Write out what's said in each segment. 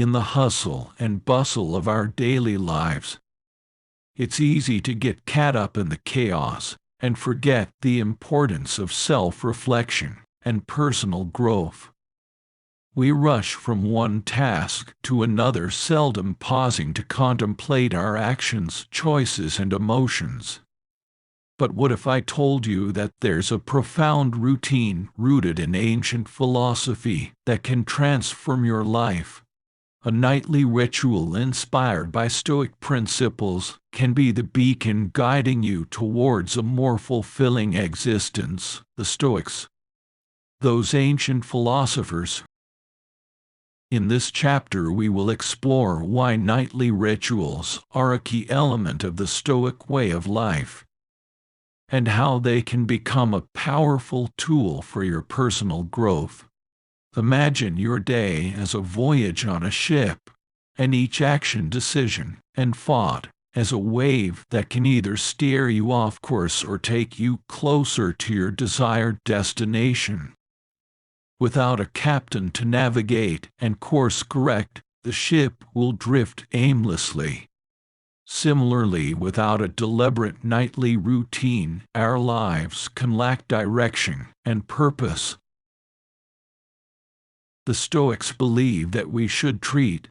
in the hustle and bustle of our daily lives. It's easy to get caught up in the chaos and forget the importance of self-reflection and personal growth. We rush from one task to another, seldom pausing to contemplate our actions, choices, and emotions. But what if I told you that there's a profound routine rooted in ancient philosophy that can transform your life? A nightly ritual inspired by Stoic principles can be the beacon guiding you towards a more fulfilling existence. The Stoics, those ancient philosophers. In this chapter we will explore why nightly rituals are a key element of the Stoic way of life, and how they can become a powerful tool for your personal growth. Imagine your day as a voyage on a ship, and each action, decision, and thought as a wave that can either steer you off course or take you closer to your desired destination. Without a captain to navigate and course correct, the ship will drift aimlessly. Similarly, without a deliberate nightly routine, our lives can lack direction and purpose. The Stoics believe that we should treat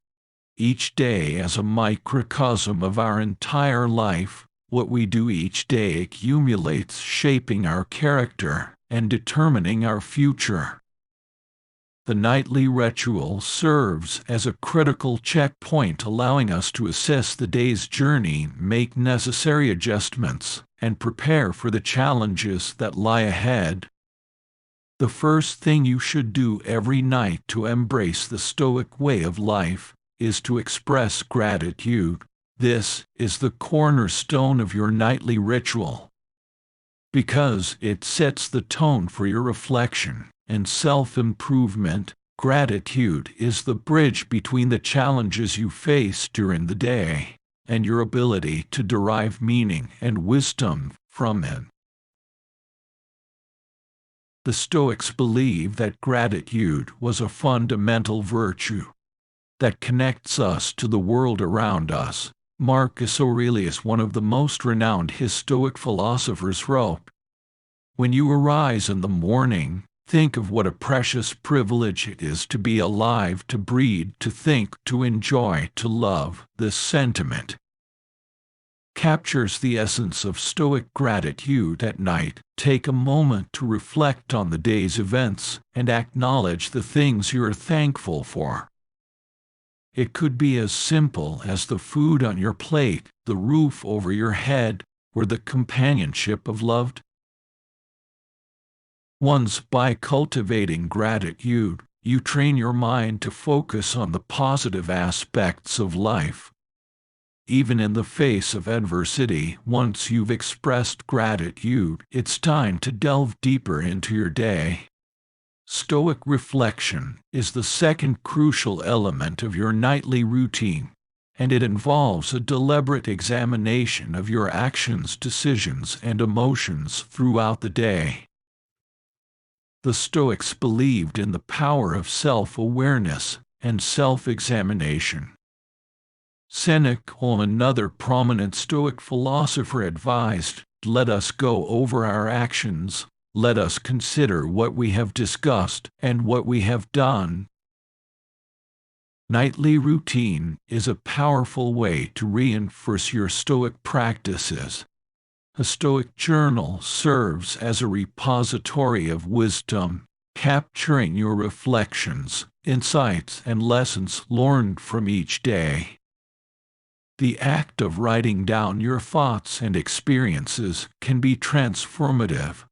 each day as a microcosm of our entire life. What we do each day accumulates, shaping our character and determining our future. The nightly ritual serves as a critical checkpoint, allowing us to assess the day's journey, make necessary adjustments, and prepare for the challenges that lie ahead. The first thing you should do every night to embrace the Stoic way of life is to express gratitude. This is the cornerstone of your nightly ritual, because it sets the tone for your reflection and self-improvement. Gratitude is the bridge between the challenges you face during the day and your ability to derive meaning and wisdom from it. The Stoics believe that gratitude was a fundamental virtue that connects us to the world around us. Marcus Aurelius, one of the most renowned Stoic philosophers, wrote, "When you arise in the morning, think of what a precious privilege it is to be alive, to breathe, to think, to enjoy, to love." This sentiment captures the essence of Stoic gratitude. At night, take a moment to reflect on the day's events and acknowledge the things you are thankful for. It could be as simple as the food on your plate, the roof over your head, or the companionship of loved ones. By cultivating gratitude, you train your mind to focus on the positive aspects of life. Even in the face of adversity, once you've expressed gratitude, it's time to delve deeper into your day. Stoic reflection is the second crucial element of your nightly routine, and it involves a deliberate examination of your actions, decisions, and emotions throughout the day. The Stoics believed in the power of self-awareness and self-examination. Seneca, another prominent Stoic philosopher, advised, "Let us go over our actions. Let us consider what we have discussed and what we have done." Nightly routine is a powerful way to reinforce your Stoic practices. A Stoic journal serves as a repository of wisdom, capturing your reflections, insights, and lessons learned from each day. The act of writing down your thoughts and experiences can be transformative,